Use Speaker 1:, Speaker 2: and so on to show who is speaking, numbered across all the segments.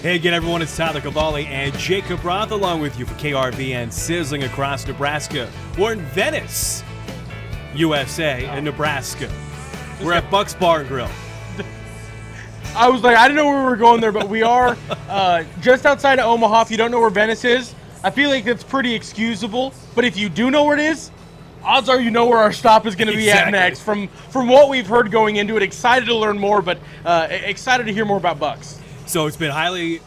Speaker 1: Hey again, everyone, it's Tyler Cavalli and Jacob Roth along with you for KRVN Sizzling across Nebraska. We're in Venice, USA, in Nebraska. We're at Buck's Bar and Grill.
Speaker 2: I was like, I didn't know where we were going there, but we are just outside of Omaha. If you don't know where Venice is, I feel like that's pretty excusable. But if you do know where it is, odds are you know where our stop is going to be at next. From what we've heard going into it, excited to learn more, but excited to hear more about Buck's.
Speaker 1: So it's been highly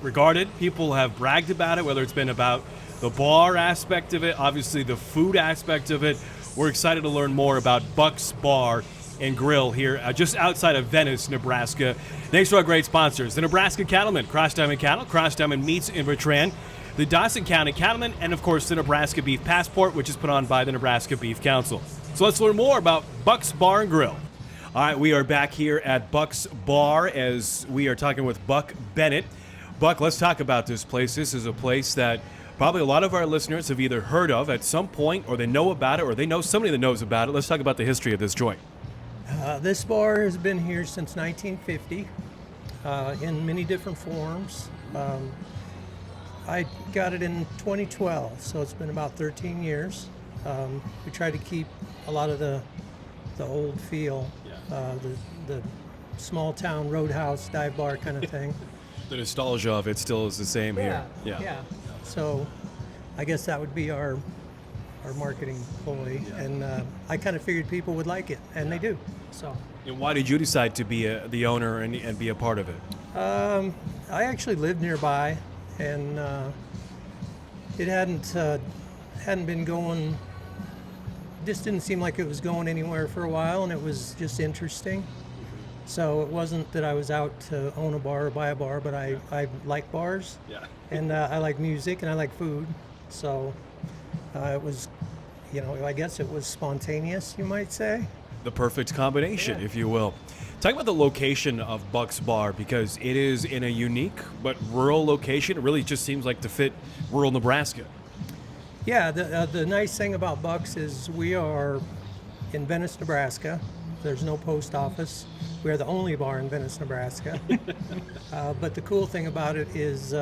Speaker 1: regarded. People have bragged about it, whether it's been about the bar aspect of it, obviously the food aspect of it. We're excited to learn more about Buck's Bar and Grill here just outside of Venice, Nebraska. Thanks to our great sponsors, the Nebraska Cattlemen, Cross Diamond Cattle, Cross Diamond Meats in Bertrand, the Dawson County Cattlemen, and of course the Nebraska Beef Passport, which is put on by the Nebraska Beef Council. So let's learn more about Buck's Bar and Grill. All right, we are back here at Buck's Bar as we are talking with Buck Bennett. Buck, let's talk about this place. This is a place that probably a lot of our listeners have either heard of at some point, or they know about it, or they know somebody that knows about it. Let's talk about the history of this joint.
Speaker 3: This bar has been here since 1950 in many different forms. I got it in 2012, so it's been about 13 years. We try to keep a lot of the old feel, the small town roadhouse dive bar kind of thing.
Speaker 1: The nostalgia of it still is the same here.
Speaker 3: Yeah. So I guess that would be our marketing ploy, and I kind of figured people would like it, and they do. So.
Speaker 1: And why did you decide to be the owner and be a part of it?
Speaker 3: I actually lived nearby, and it hadn't been going. Just didn't seem like it was going anywhere for a while, and it was just interesting. So it wasn't that I was out to own a bar or buy a bar, but I like bars, and I like music, and I like food. So it was, I guess it was spontaneous, you might say.
Speaker 1: The perfect combination, if you will. Talk about the location of Buck's Bar, because it is in a unique but rural location. It really just seems like to fit rural Nebraska.
Speaker 3: Yeah, the nice thing about Buck's is we are in Venice, Nebraska. There's no post office. We are the only bar in Venice, Nebraska. But the cool thing about it is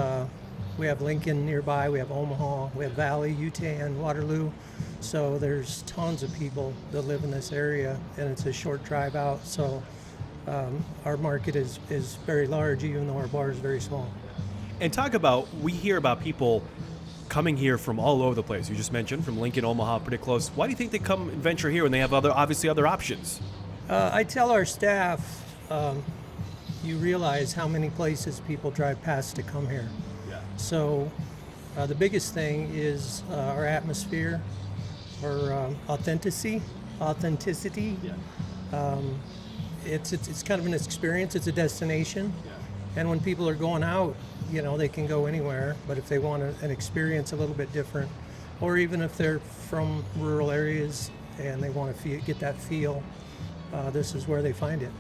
Speaker 3: we have Lincoln nearby, we have Omaha, we have Valley, Utan, Waterloo. So there's tons of people that live in this area, and it's a short drive out. So our market is very large, even though our bar is very small.
Speaker 1: And talk about, we hear about people coming here from all over the place. You just mentioned from Lincoln, Omaha, pretty close. Why do you think they come and venture here when they have obviously other options?
Speaker 3: I tell our staff, you realize how many places people drive past to come here.
Speaker 1: Yeah.
Speaker 3: So the biggest thing is our atmosphere, our authenticity.
Speaker 1: Yeah.
Speaker 3: It's kind of an experience. It's a destination.
Speaker 1: Yeah.
Speaker 3: And when people are going out, they can go anywhere. But if they want an experience a little bit different, or even if they're from rural areas and they want to get that feel, this is where they find it.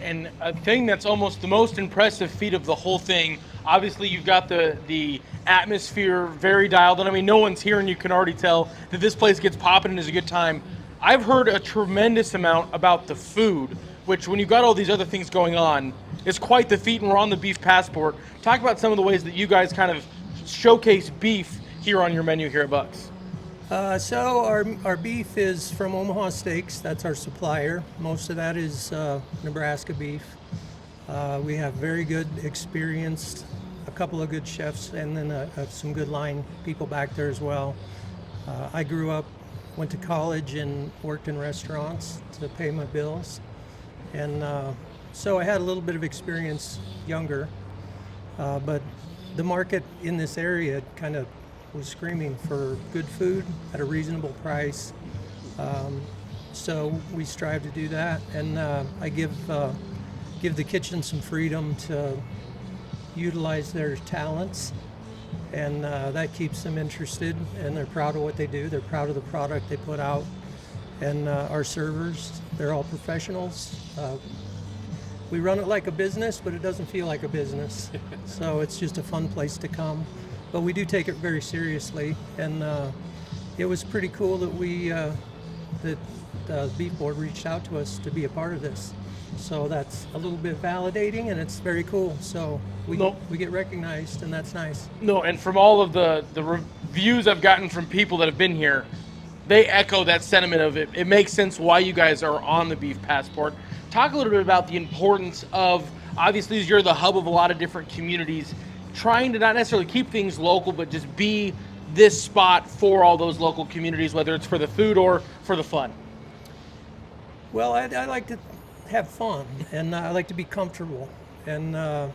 Speaker 2: And a thing that's almost the most impressive feat of the whole thing, obviously you've got the atmosphere very dialed in. I mean, no one's here, and you can already tell that this place gets popping and is a good time. I've heard a tremendous amount about the food, which when you've got all these other things going on, is quite the feat, and we're on the Beef Passport. Talk about some of the ways that you guys kind of showcase beef here on your menu here at Buck's.
Speaker 3: So our beef is from Omaha Steaks. That's our supplier. Most of that is Nebraska beef. We have very good experienced, a couple of good chefs, and then some good line people back there as well. I grew up, went to college, and worked in restaurants to pay my bills. And so I had a little bit of experience younger, but the market in this area kind of was screaming for good food at a reasonable price. So we strive to do that, and I give the kitchen some freedom to utilize their talents, and that keeps them interested, and they're proud of what they do. They're proud of the product they put out, and our servers, they're all professionals. We run it like a business, but it doesn't feel like a business. So it's just a fun place to come. But we do take it very seriously, and it was pretty cool that the Beef Board reached out to us to be a part of this. So that's a little bit validating, and it's very cool. So we get recognized, and that's nice.
Speaker 2: No, and from all of the reviews I've gotten from people that have been here, they echo that sentiment of it. It makes sense why you guys are on the Beef Passport. Talk a little bit about the importance of, obviously, you're the hub of a lot of different communities, trying to not necessarily keep things local, but just be this spot for all those local communities, whether it's for the food or for the fun.
Speaker 3: Well, I like to have fun, and I like to be comfortable. And the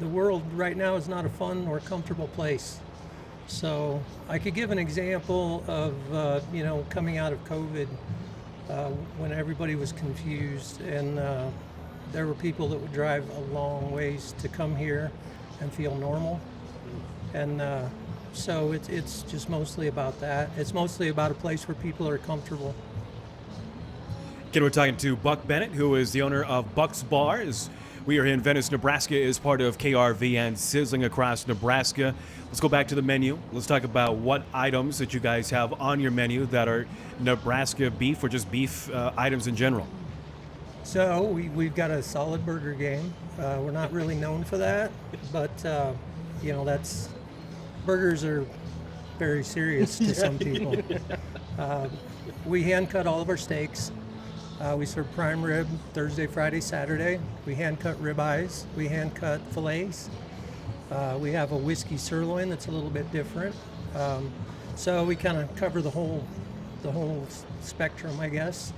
Speaker 3: world right now is not a fun or comfortable place. So I could give an example of, coming out of COVID when everybody was confused, and there were people that would drive a long ways to come here and feel normal. And so it's just mostly about that. It's mostly about a place where people are comfortable.
Speaker 1: Again, we're talking to Buck Bennett, who is the owner of Buck's Bar. We are here in Venice, Nebraska, is part of KRVN Sizzling across Nebraska. Let's go back to the menu. Let's talk about what items that you guys have on your menu that are Nebraska beef or just beef items in general.
Speaker 3: So we've got a solid burger game. We're not really known for that, but that's burgers are very serious to some people. We hand cut all of our steaks. We serve prime rib Thursday, Friday, Saturday. We hand cut ribeyes. We hand cut fillets. We have a whiskey sirloin that's a little bit different. So we kind of cover the whole spectrum, I guess.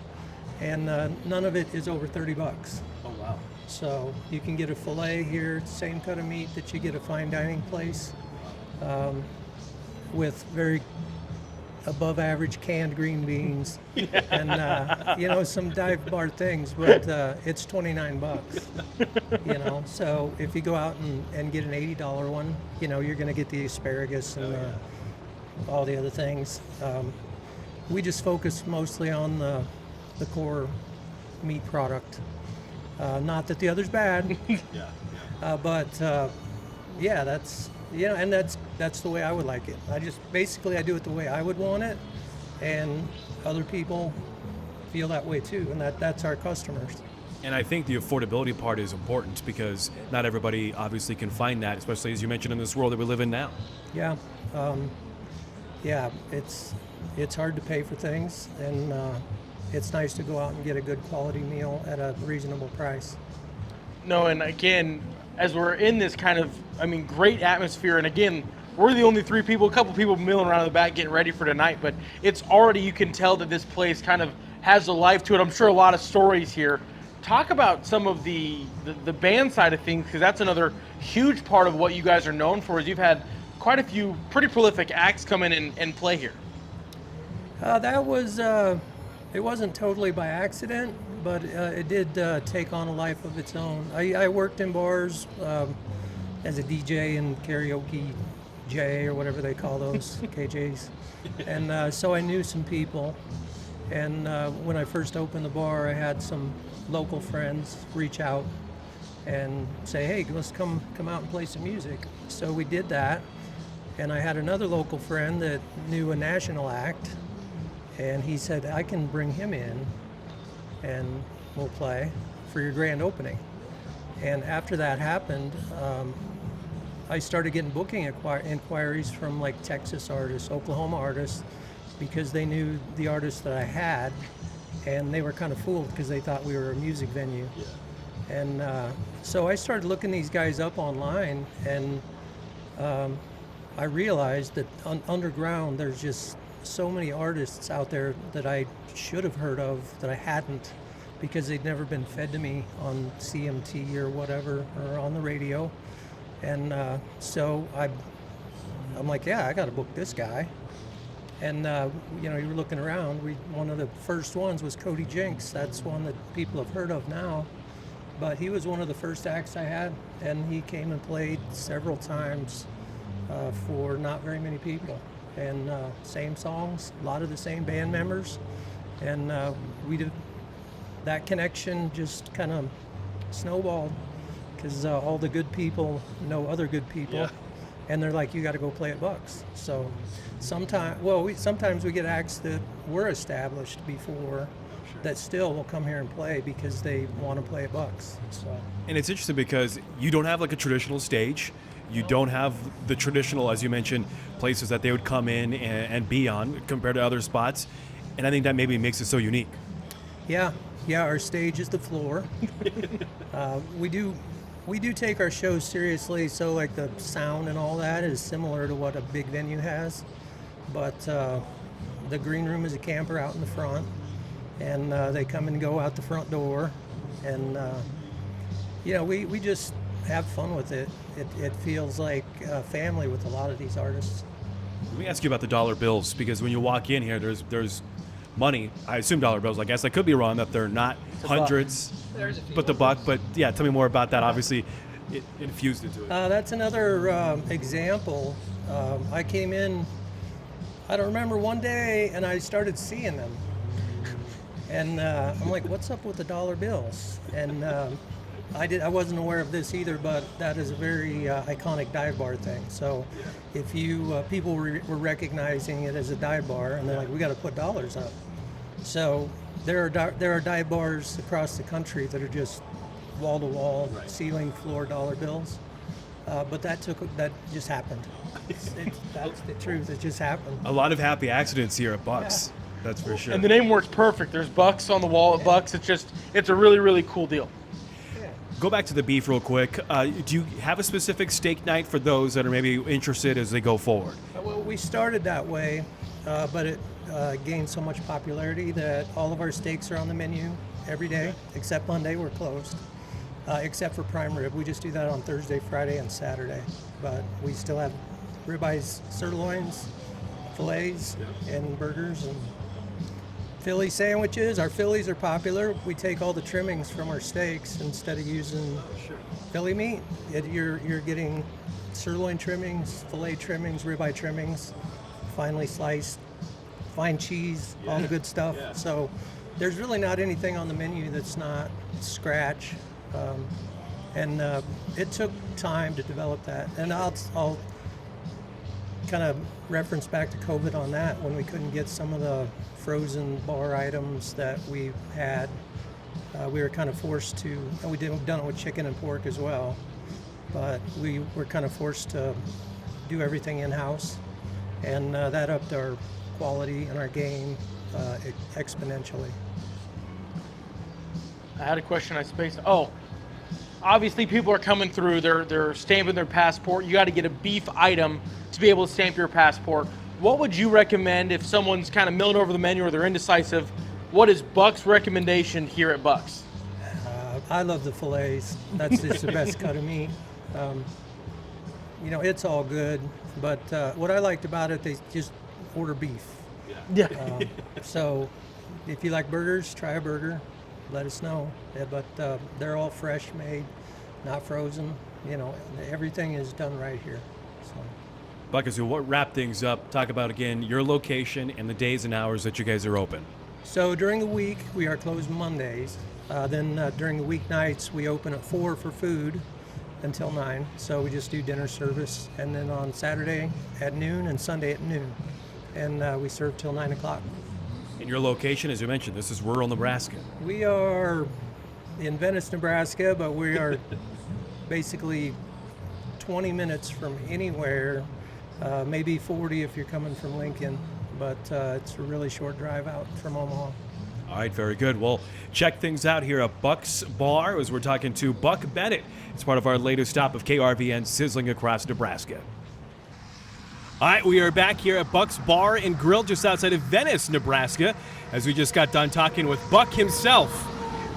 Speaker 3: And none of it is over $30.
Speaker 1: Oh, wow.
Speaker 3: So you can get a fillet here, same cut of meat that you get a fine dining place, with very above average canned green beans and some dive bar things, but it's $29. So if you go out and get an $80 one, you're going to get the asparagus and all the other things. We just focus mostly on the core meat product. Not that the other's bad, but that's and that's the way I would like it. I do it the way I would want it, and other people feel that way too, and that's our customers.
Speaker 1: And I think the affordability part is important because not everybody obviously can find that, especially as you mentioned in this world that we live in now.
Speaker 3: Yeah, it's hard to pay for things, and it's nice to go out and get a good quality meal at a reasonable price.
Speaker 2: No, and again, as we're in this kind of, great atmosphere, and again, we're the only three people, a couple people milling around in the back getting ready for tonight, but it's already, you can tell that this place kind of has a life to it. I'm sure a lot of stories here. Talk about some of the band side of things, because that's another huge part of what you guys are known for, is you've had quite a few pretty prolific acts come in and play here.
Speaker 3: That was, it wasn't totally by accident, but it did take on a life of its own. I worked in bars as a DJ and karaoke J or whatever they call those, KJs. And so I knew some people. And when I first opened the bar, I had some local friends reach out and say, hey, let's come out and play some music. So we did that. And I had another local friend that knew a national act. And he said, I can bring him in and we'll play for your grand opening. And after that happened, I started getting booking inquiries from like Texas artists, Oklahoma artists, because they knew the artists that I had, and they were kind of fooled because they thought we were a music venue. Yeah. And so I started looking these guys up online, and I realized that underground there's just so many artists out there that I should have heard of that I hadn't, because they'd never been fed to me on CMT or whatever, or on the radio. And so I'm like, yeah, I got to book this guy. And you were looking around. One of the first ones was Cody Jinks. That's one that people have heard of now. But he was one of the first acts I had, and he came and played several times for not very many people. And same songs, a lot of the same band members. And we did that connection just kind of snowballed, because all the good people know other good people. Yeah. And they're like, you got to go play at Buck's. So sometimes we get acts that were established before that still will come here and play because they want to play at Bucks. So.
Speaker 1: And it's interesting because you don't have like a traditional stage. You don't have the traditional, as you mentioned, places that they would come in and be on compared to other spots. And I think that maybe makes it so unique.
Speaker 3: Yeah, our stage is the floor. We do take our shows seriously, so like the sound and all that is similar to what a big venue has. But the green room is a camper out in the front, and they come and go out the front door. And, we just have fun with it. It feels like family with a lot of these artists.
Speaker 1: Let me ask you about the dollar bills, because when you walk in here, there's money. I assume dollar bills. I guess I could be wrong that they're not hundreds, but the buck. But yeah, tell me more about that. Obviously, it infused into it.
Speaker 3: That's another example. I came in, I don't remember, one day, and I started seeing them. And I'm like, what's up with the dollar bills? And I wasn't aware of this either, but that is a very iconic dive bar thing. So if people were recognizing it as a dive bar, and they're like, we got to put dollars up. So there are dive bars across the country that are just wall to wall, ceiling, floor dollar bills. But that just happened. That's the truth. It just happened.
Speaker 1: A lot of happy accidents here at Bucks. Yeah. That's for sure.
Speaker 2: And the name works perfect. There's Bucks on the wall at Bucks. It's a really, really cool deal.
Speaker 1: Go back to the beef real quick. Do you have a specific steak night for those that are maybe interested as they go forward?
Speaker 3: Well, we started that way, but it gained so much popularity that all of our steaks are on the menu every day, except Monday, we're closed. Except for prime rib. We just do that on Thursday, Friday, and Saturday. But we still have ribeyes, sirloins, fillets, and burgers, and Philly sandwiches. Our Phillies are popular. We take all the trimmings from our steaks instead of using Philly meat. You're getting sirloin trimmings, fillet trimmings, ribeye trimmings, finely sliced, fine cheese, all the good stuff. Yeah. So there's really not anything on the menu that's not scratch. And it took time to develop that. And I'll kind of reference back to COVID on that, when we couldn't get some of the frozen bar items that we had. We were kind of forced to, and we've done it with chicken and pork as well, but we were kind of forced to do everything in-house, and that upped our quality and our game exponentially.
Speaker 2: I had a question I spaced. Oh, obviously people are coming through, they're stamping their passport. You got to get a beef item to be able to stamp your passport. What would you recommend if someone's kind of milling over the menu or they're indecisive? What is Buck's recommendation here at Buck's?
Speaker 3: I love the fillets. That's just the best cut of meat. It's all good, but what I liked about it, they just order beef.
Speaker 2: Yeah.
Speaker 3: So if you like burgers, try a burger. Let us know. Yeah, but they're all fresh made, not frozen. Everything is done right here. So.
Speaker 1: Buck, as we wrap things up, talk about again your location and the days and hours that you guys are open.
Speaker 3: So during the week, we are closed Mondays. Then during the weeknights, we open at 4 for food until 9. So we just do dinner service. And then on Saturday at noon and Sunday at noon. And we serve till 9 o'clock.
Speaker 1: And your location, as you mentioned, this is rural Nebraska.
Speaker 3: We are in Venice, Nebraska, but we are basically 20 minutes from anywhere, maybe 40 if you're coming from Lincoln, but it's a really short drive out from Omaha.
Speaker 1: All right, very good. Well, check things out here at Buck's Bar as we're talking to Buck Bennett. It's part of our latest stop of KRVN Sizzling across Nebraska. All right, we are back here at Buck's Bar and Grill just outside of Venice, Nebraska, as we just got done talking with Buck himself.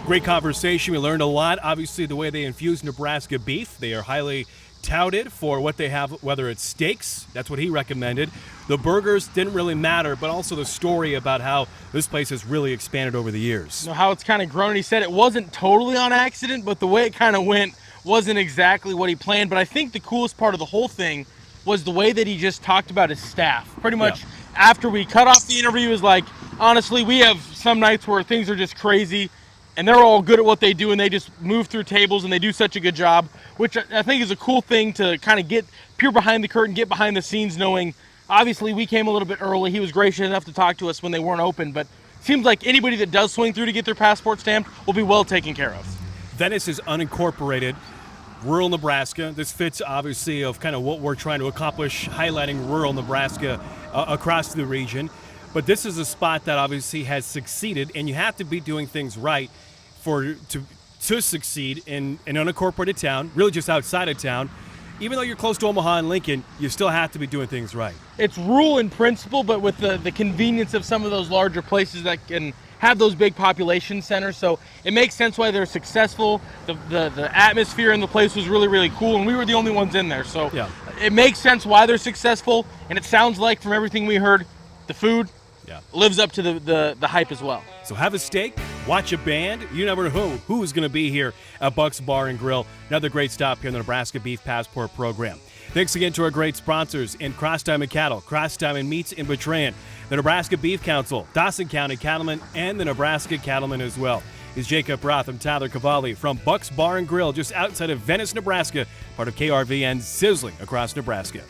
Speaker 1: Great conversation. We learned a lot. Obviously, the way they infuse Nebraska beef. They are highly touted for what they have, whether it's steaks, that's what he recommended. The burgers didn't really matter, but also the story about how this place has really expanded over the years.
Speaker 2: How it's kind of grown. He said it wasn't totally on accident, but the way it kind of went wasn't exactly what he planned. But I think the coolest part of the whole thing was the way that he just talked about his staff. Pretty much after we cut off the interview, he was like, honestly, we have some nights where things are just crazy, and they're all good at what they do, and they just move through tables, and they do such a good job, which I think is a cool thing to kind of get peer behind the curtain, get behind the scenes, knowing obviously we came a little bit early. He was gracious enough to talk to us when they weren't open, but seems like anybody that does swing through to get their passport stamped will be well taken care of.
Speaker 1: Venice is unincorporated, rural Nebraska. This fits obviously of kind of what we're trying to accomplish, highlighting rural Nebraska across the region. But this is a spot that obviously has succeeded, and you have to be doing things right to succeed in an unincorporated town, really just outside of town. Even though you're close to Omaha and Lincoln, you still have to be doing things right.
Speaker 2: It's rural in principle, but with the convenience of some of those larger places that can have those big population centers. So it makes sense why they're successful. The atmosphere in the place was really, really cool, and we were the only ones in there. So
Speaker 1: yeah,
Speaker 2: it makes sense why they're successful, and it sounds like from everything we heard, the food lives up to the hype as well.
Speaker 1: So have a steak, watch a band. You never know who's going to be here at Buck's Bar and Grill. Another great stop here in the Nebraska Beef Passport program. Thanks again to our great sponsors in Cross Diamond Cattle, Cross Diamond Meats in Betrayan, the Nebraska Beef Council, Dawson County Cattlemen, and the Nebraska Cattlemen as well. Is Jacob Roth and Tyler Cavalli from Buck's Bar and Grill just outside of Venice, Nebraska, part of KRVN Sizzling across Nebraska.